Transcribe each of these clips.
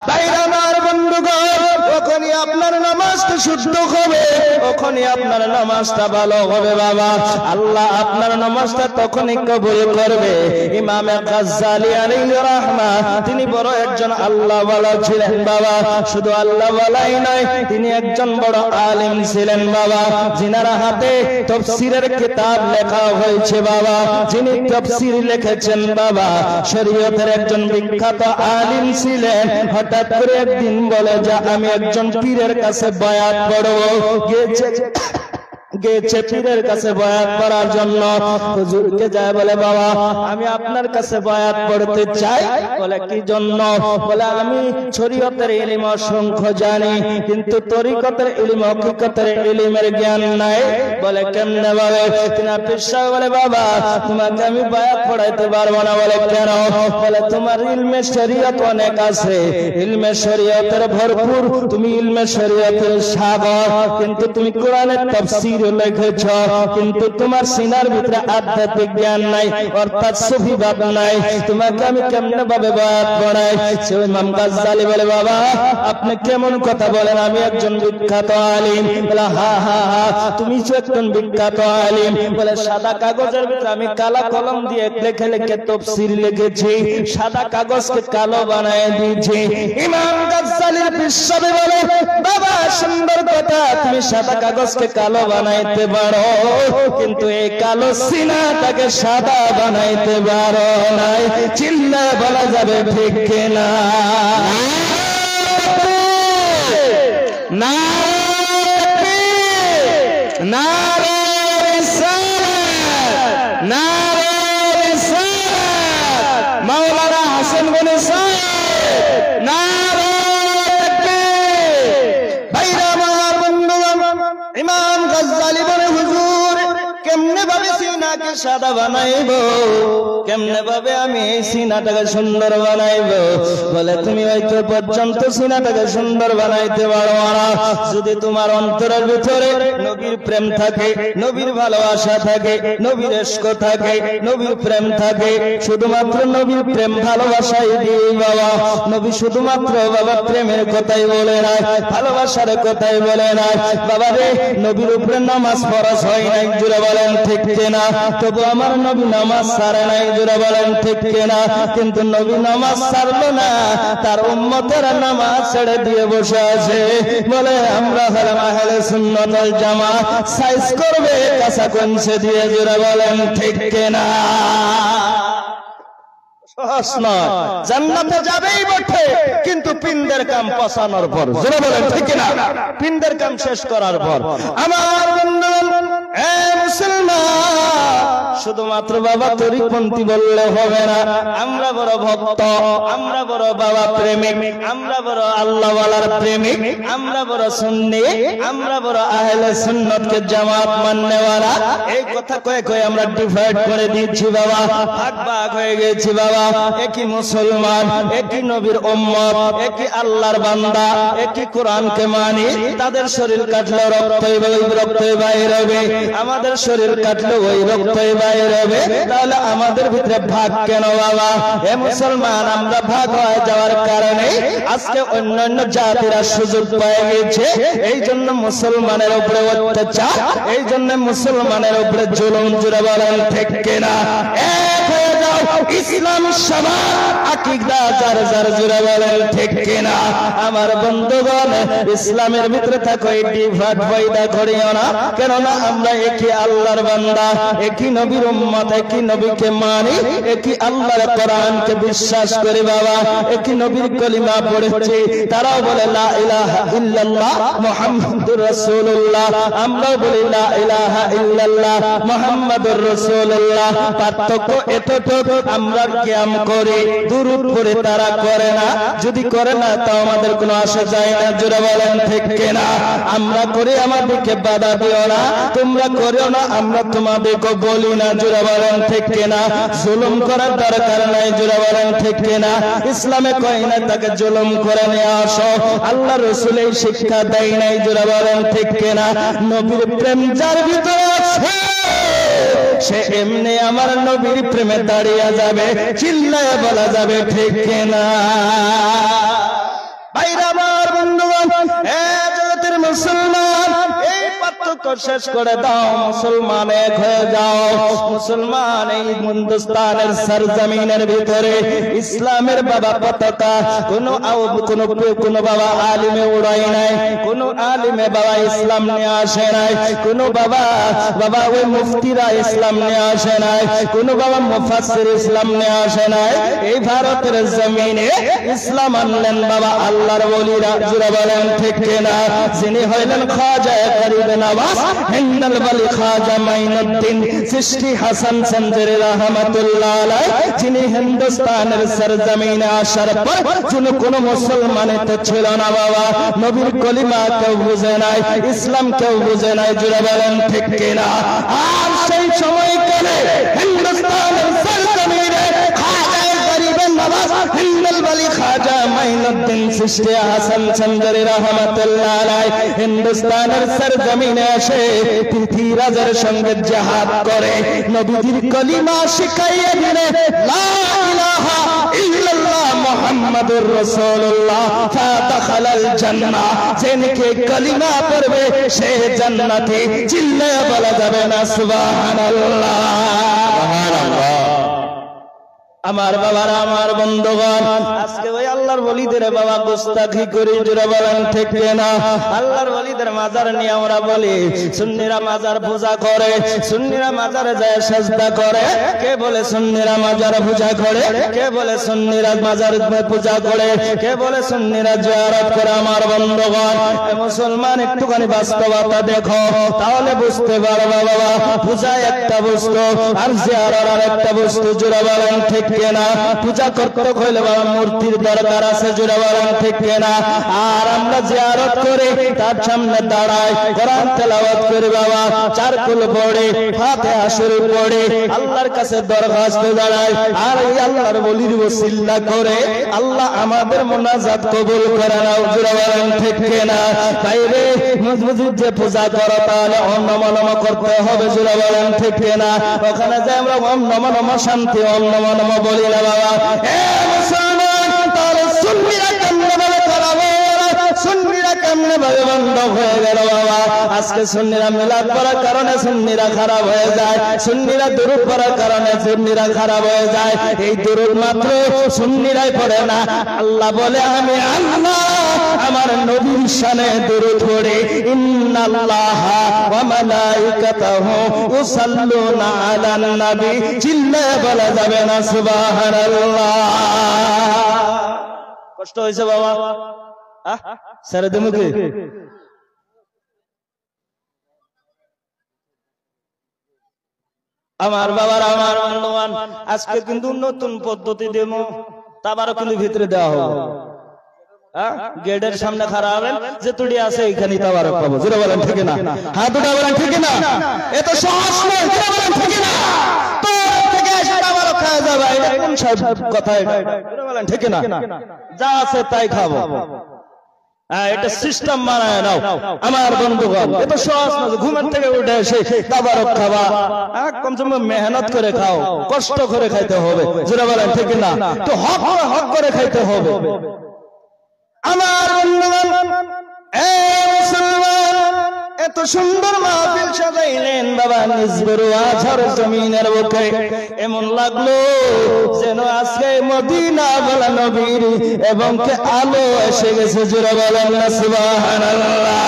ভাইরা আমার বন্ধুগণ, ওখানে আপনার নামাজটা শুদ্ধ হবে, ওখানে আপনার নামাজটা ভালো হবে বাবা। আল্লাহ আপনার নামাজটা তখনই কবুল করবে। ইমাম গাজ্জালী আলাইহির রাহমা তিনি বড় একজন আল্লাহওয়ালা ছিলেন বাবা। শুধু আল্লাহওয়ালাই নয়, তিনি একজন বড় আলেম ছিলেন বাবা, যিনার হাতে তাফসীরের কিতাব লেখা হয়েছে বাবা। যিনি তাফসীর লিখেছেন বাবা, শরীয়তের একজন বিখ্যাত আলেম ছিলেন। হঠাৎ করে একদিন বলে যে আমি একজন পীরের কাছে বায়াত পড়ব। গেছে পীরের কাছে বায়াত পড়ার জন্য। হুজুরকে যায় বলে বাবা আমি আপনার কাছে বায়াত পড়তে চাই। বলে কি জন্য? বলে আমি শরীয়তের ইলম অসংখ্য জানি, কিন্তু তরিকতের ইলম হকিকতের ইলমের জ্ঞান নাই। বলে কেমনে ভাবে? তিনি পীর সাহেব বলে বাবা তোমাকে আমি বায়াত পড়াইতে পারবো না। বলে কেন? বলে তোমার ইলমে শরীয়ত অনেক আছে, ইলমে শরীয়তের ভরপুর, তুমি ইলমে শরীয়তের সাগর, কিন্তু তুমি কোরআনের তাফসীর লিখেছ, কিন্তু তোমার সিনার ভিতরে আধ্যাত্মিক জ্ঞান নাই, অর্থাৎ সুফি ভাব নাই। তোমাকে আমি কেমনে ভাবে বায়াত পড়াই? সে ইমাম গাজ্জালী বলে বাবা আপনি কেমন কথা বলেন? আমি একজন বিখ্যাত আলিম। বলে হা হা হা তুমি একজন বিখ্যাত আলিম। বলে সাদা কাগজের ভিতরে আমি কালা কলম দিয়ে লিখে লিখে তাফসীর লিখেছি, সাদা কাগজকে কালো বানায় দিয়েছি। ইমাম গাজ্জালীর পিছনে বলে বাবা সুন্দর কথা, তুমি সাদা কাগজকে কালো বানাইতে পারো, কিন্তু এই কালো সিনাটাকে সাদা বানাইতে পারো নাই। চিল্লায় বলা যাবে ঠিক কিনা? না নারে রিসালাত, নারে রিসালাত, মাওলানা হাসান গনি সাহেব, নারে তাকবীর। ভাইরা আমার বন্ধুগণ, ইমাম গাজ্জালী বলে হুজুর কেমনে ভাবে সিনাকে সাদা বানাইবো, কেমনে ভাবে আমি এই সিনাটাকে সুন্দর বানাইবো? বলে তুমি হয়তো পর্যন্ত সিনাটাকে সুন্দর বানাইতে পারো না, যদি তোমার অন্তরের ভিতরে নবীর প্রেম থাকে, নবীর ভালোবাসা থাকে, নবীর ইশক থাকে, নবীর প্রেম থাকে। শুধুমাত্র নবীর প্রেম ভালোবাসাই দিই বাবা। নবী শুধুমাত্র বাবা প্রেমের কথাই বলে নাই, ভালোবাসার কথাই বলে নাই বাবা রে। নবীর উপরে নামাজ ফরজ হয় নাই, জোরে বলেন ঠিক কিনা? তবু আমার নবী নামাজ ছাড়ে নাই, জোরে বলেন ঠিক কিনা? কিন্তু নবী নামাজ ছাড়লো না, তার উম্মতেরা নামাজ ছেড়ে দিয়ে বসে আছে। বলে আমরা হলাম আহলে সুন্নাত ওয়াল জামাত, সাইজ করবে কাঁচা কঞ্চে দিয়ে, জোরে বলেন ঠিক কিনা? সহজ নয়, জান্নাতে যাবেই বটে, কিন্তু পিন্ডের কাম পছানোর পর, জোরে বলেন ঠিক কিনা? পিন্ডের কাম শেষ করার পর। আমার বন্ধু এ মুসলমান, শুধুমাত্র বাবা তরিকপন্থী বললে হবে না। আমরা বড় ভক্ত, আমরা বড় বাবা প্রেমিক, আমরা বড় আল্লাহওয়ালার প্রেমিক, আমরা বড় সুন্নি, আমরা বড় আহলে সুন্নাতকে জামাত মাননেওয়ালা। এই কথা কয়ে কয়ে আমরা ডিভাইড করে দিচ্ছি বাবা, ভাগ ভাগ হয়ে গেছি বাবা। একই মুসলমান, একই নবীর উম্মত, একই আল্লাহর বান্দা, একই কোরআনকে মানি। তাদের শরীর কাটলে রক্তই বাইর হবে, আমাদের শরীর কাটলে ওই রক্তই বাইর হবে। তাহলে আমাদের ভিতরে ভাগ কেন বাবা? এ মুসলমান, আমরা ভাগ হয়ে যাওয়ার কারণে আজকে অন্যান্য জাতিরা সুযোগ পেয়ে গেছে। এই জন্য মুসলমানের উপরে অত্যাচার, এই জন্য মুসলমানের উপরে জুলুম, জুড়ে বলেন ঠিক কিনা? এক হয়ে যাও, ইসলাম সমান আকীদা যার যার, জুড়ে বলেন ঠিক কিনা? আমার বন্ধুগণ, ইসলামের ভিতরে থাকো, এটি ভাগ পয়দা করিও না। কেননা আমরা একই আল্লাহর বান্দা, একই নবীর উম্মত, একই নবীকে মানি, একই আল্লাহর কোরআনকে বিশ্বাস করি বাবা। একই নবীর কলিমা পড়েছি, তারাও বলে লা ইলাহা ইল্লাল্লাহ মুহাম্মাদুর রাসূলুল্লাহ, আমরাও বলি লা ইলাহা ইল্লাল্লাহ মুহাম্মাদুর রাসূলুল্লাহ। পার্থক্য এতটুকু, আমরা কিয়াম করি, দুরূদ পড়ে, তারা করে না। যদি করে না তাও আমাদের কোনো আসা যায় না, জোরে বলেন ঠিক কিনা? আমরা করি, আমাদেরকে বাধা দিও না। তোমরা করিও না, আমরা তোমাদেরকে বলি না, জোরে বলেন ঠিক কিনা? জুলুম করার দরকার নাই, জোরে বলেন ঠিক কিনা? ইসলামে কই না তাকে জুলুম করে নিয়ে আসো, আল্লাহ রাসূল এই শিক্ষা দেয় নাই, জোরে বলেন ঠিক কিনা? নবীর প্রেম যার ভিতরে আছে, সে এমনি আমার নবীর প্রেমে দাঁড়িয়ে যাবে, চিল্লায় বলা যাবে ঠিক কিনা? ভাইরা আমার বন্ধুগণ, জগতের মুসলমান, এই পার্থক্য শেষ করে দাও, মুসলমান এক হয়ে যাও। মুসলমান এই হিন্দুস্তানের সরজমিনের ভিতরে ইসলামের বাবা পতাকা কোন বাবা আলিমে উড়াই নাই, কোন আলিমে বাবা ইসলাম নিয়ে আসে নাই, কোন বাবা ওই মুফতিরা ইসলাম নিয়ে আসে নাই, কোন বাবা মুফাসসির ইসলাম নিয়ে আসে নাই। এই ভারতের জমিনে ইসলাম আনলেন বাবা আল্লাহর ওলিরা। জোরে বলেন ঠিক কিনা? যিনি হইলেন খাজা গরিব নওয়াজ হিন্দল ওলি খাজা মাইনুদ্দিন চিশতি হাসান চন্দ্র রহমাতুল্লাহ আলাইহি, যিনি হিন্দুস্তানের সরজমিনে আসার পর কোন মুসলমানেতে ছিল না বাবা। নবীর কলিমা কেউ বুঝে নাই, ইসলাম কেউ বুঝে নাই। জোরে বলেন ঠিক কিনা? আর সেই সময়কালে হিন্দুস্তানের সরজমিনে খাজা গরিব নওয়াজ হিন্দল ওলি খাজা মাইনুদ্দিন চিশতি হাসান চন্দ্র রহমাতুল্লাহ আলাইহি হিন্দুস্তানের সরজমিনে এসে পৃথিবীরাজের সঙ্গে জিহাদ করে নবীজির কলিমা শিখাইয়ে দিলেন, লা ইলাহা ইল্লাল্লাহ মুহাম্মাদুর রাসূলুল্লাহ ফাদাখালাল জান্নাহ। যিনি কলিমা পড়বে সে জান্নাতে। চিল্লায়ে বলা যাবে না সুবহানাল্লাহ? সুবহানাল্লাহ। আমার বাবারা, আমার বন্ধুগণ, আজকে ওই আল্লাহর ওলিদের বাবা গোস্তাখি করি। জোরে বলেন ঠিক কিনা? আল্লাহর ওলিদের মাজার নিয়ে আমরা বলি সুন্নিরা মাজার পূজা করে, সুন্নিরা মাজারে যায় সেজদা করে। কে বলে সুন্নিরা মাজার পূজা করে? কে বলে সুন্নিরা মাজার পূজা করে? কে বলে সুন্নিরা জিয়ারত করে? আমার বন্ধুগণ, মুসলমান একটুখানি বাস্তবতা দেখো, তাহলে বুঝতে পারবে বাবা পূজা একটা বস্তু আর জিয়ারত আর একটা বস্তু। জোরে বলেন ঠিক কিনা? পূজা করতে হইলে বাবা মূর্তির দরকার আছে। জোরে বলেন ঠিক কিনা? আর আমরা জিয়ারত করে তার সামনে দাঁড়াই, কোরআন তেলাওয়াত করি বাবা, চারকুল পড়ে, ফাতিহা শরীফ পড়ে, আল্লাহর কাছে দরখাস্ত দাঁড়াই। আর এই আল্লাহর ওলির ওসিলা করে আল্লাহ আমাদের মুনাজাত কবুল করে নাও। জোরে বলেন ঠিক কিনা? তাইরে মসজিদ যে পূজা করো তাহলে ওম নমঃ নমঃ করতে হবে। জোরে বলেন ঠিক কিনা? ওখানে যে আমরা ওম নমঃ নমঃ শান্তি ওম নমঃ নমঃ বলি না বাবা। এ মুসলমান, তাহলে সুন্নিরা কেমনে ভাবে খারাপ হয়ে গেল, সুন্নিরা কেমনে ভাবে বন্ধ হয়ে গেল বাবা? আজকে সুন্নিরা মিলাদ করার কারণে সুন্নিরা খারাপ হয়ে যায়, সুন্নিরা দুরূদ পড়ার কারণে সুন্নিরা খারাপ হয়ে যায়। এই দুরূদ মাত্র সুন্নিরাই পড়ে না। আল্লাহ বলে আমি আল্লাহ আমার নবীর শানে দুরূদ পড়ি, ইন্নাল্লাহা ওয়া মালাইকাতাহু ইউসাল্লুনা আলান নবী। চিল্লায়ে বলা যাবে না সুবহানাল্লাহ? কষ্ট হয়েছে বাবা? ছেড়ে দেবো কি? আমার বাবার, আমার বন্ধুবান, আজকে কিন্তু নতুন পদ্ধতি দেব, তারপরও কিন্তু ভিতরে দেওয়া হবে। গেটের সামনে খাড়া হবেন, যে তুড়ি আছে এইখানে তাবারক পাবো। জোরে বলেন ঠিক না? হাত উঠা বলেন ঠিক না? এত সহজ নয়। জোরে বলেন ঠিক না? তো থেকে এসে তাবারক খাওয়া যাবে, এটা কোন কথা? জোরে বলেন ঠিক না? যা আছে তাই খাবো। এটা সিস্টেম বানায় নাও আমার বন্ধুগণ। এত সহজ না ঘুমের থেকে উঠে এসে তাবারক খাওয়া। কমসে কম মেহনত করে খাও, কষ্ট করে খাইতে হবে। জোরে বলেন ঠিক না? তো হক করে খাইতে হবে। আমার বন্ধুগণ, এত সুন্দর মাহফিল সাজাইলেন বাবা নিজবর আঝার জমিনের বুকে। এমন লাগলো যেন আজকে মদিনা বলা নবীর এবং কে আলো এসে গেছে। জোরে বলেন না সুবহানাল্লাহ?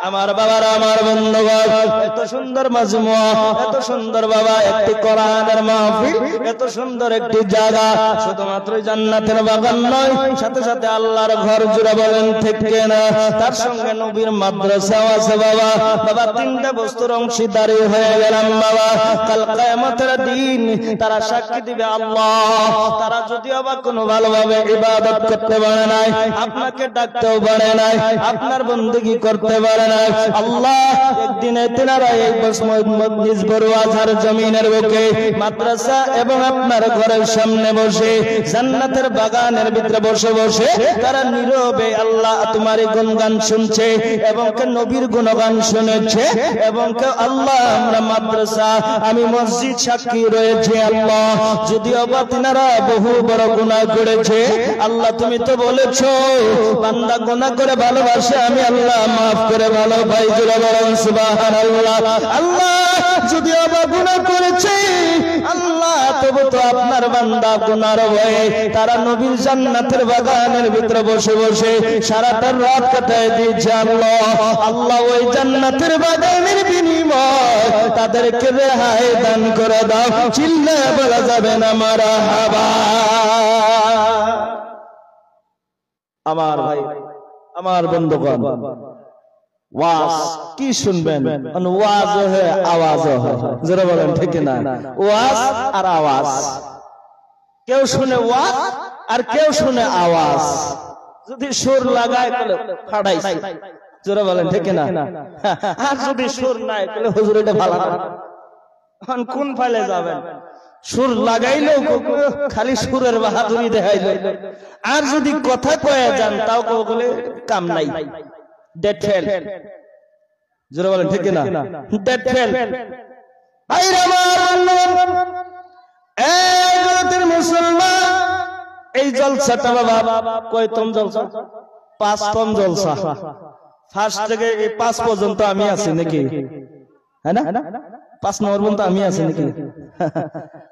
আমার বাবার, আমার বন্ধুগণ, এত সুন্দর মাজমুয়া, এত সুন্দর বাবা একটি কোরআনের মাহফিল, এত সুন্দর একটি জায়গা, শুধুমাত্র জান্নাতের বাগান নয়, সাথে সাথে আল্লাহর ঘর। জুড়ে বলেন ঠিক কিনা? তার সঙ্গে নবীর মাদ্রাসাও আছে বাবা। বাবা তিনটা বস্তুর অংশীদারি হয়ে গেলাম বাবা। কাল কিয়ামতের দিন তারা সাক্ষী দিবে আল্লাহ, তারা যদিও বা কোনো ভালোভাবে ইবাদত করতে পারে নাই, আপনাকে ডাকতেও পারে নাই, আপনার বন্দেগী করতে পারে নাই, আল্লাহ একদিনে তেনারা এই নিজ বড়ুয়াঝার জমিনের বুকে মাদ্রাসা এবং আপনার ঘরের সামনে বসে জান্নাতের বাগানের ভিতরে বসে বসে তারা নীরবে আল্লাহ তোমারই গুণগান শুনছে এবং নবীর গুণগান শুনেছে এবং আল্লাহ আমরা মাদ্রাসা আমি মসজিদ সাক্ষী রয়েছে আল্লাহ যদিও বা তিনারা বহু বড় গুনাহ করেছে আল্লাহ তুমি তো বলেছো বান্দা গুনাহ করে ভালোবাসে আমি আল্লাহ মাফ করে ভালো ভাই জোরে বলেন সুবহানাল্লাহ আল্লাহ যদিও বা গুনাহ করেছে আল্লাহ তবু তো আপনার বান্দা গুনার ভয়ে তারা নবীর জান্নাতের বাগানের ভিতরে বসে বসে সারাটা রাত কাটায় দিয়েছে আল্লাহ আল্লাহ ওই জান্নাতের বাগানের বিনিময় তাদেরকে রেহাই দান করে দাও চিল্লায়ে বলা যাবে না মারহাবা আমার ভাই আমার বন্ধুগণ ওয়াজ কি শুনবেন ওয়াজ হয় আওয়াজ হয় যারা বলেন ঠিক না ওয়াজ আর আওয়াজ কেউ শুনে ওয়াজ আর কেউ শুনে আওয়াজ যদি সুর লাগায় তাহলে ফাড়াইছে যারা বলেন ঠিক না আর যদি সুর নাই তাহলে হুজুর এটা ভালো না এখন কোন ফালে যাবেন সুর লাগাইলো খালি সুরের বাহাদুরি দেখাইলো আর যদি কথা কয়ে যান তাও কেউ বলে কাম নাই ডেড ফেল যারা বলেন ঠিক না ডেড ফেল ভাইরা আমার এই জগতের মুসলমান এই জলসাটা বাবা কয়তম জলসা 5তম জলসা ফার্স্ট থেকে 5 পর্যন্ত আমি আছি নাকি হ্যাঁ না 5 নম্বর পর্যন্ত আমি আছি নাকি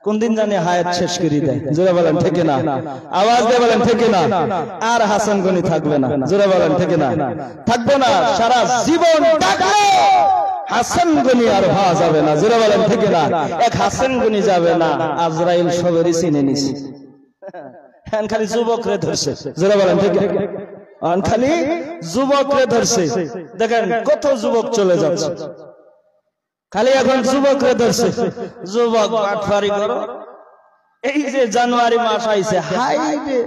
কোন দিন জানি হায়াত শেষ করে দেয় যারা বলেন ঠিক না আওয়াজ দিয়ে বলেন ঠিক না আর হাসান গনি থাকবে না যারা বলেন ঠিক না থাকবে না সারা জীবন থাকবে হাসান গনি আর ভাবা যাবে না যারা বলেন ঠিক না এক হাসান গনি যাবে না আজরাইল সবেরই চিনে নিছে এখন খালি যুবকরে ধরছে যারা বলেন ঠিক এখন খালি যুবকরে ধরছে দেখেন কত যুবক চলে যাচ্ছে খালি এখন যুবকরে ধরছে যুবক বাটফারি করো এই যে জানুয়ারি মাস আইছে হাই রে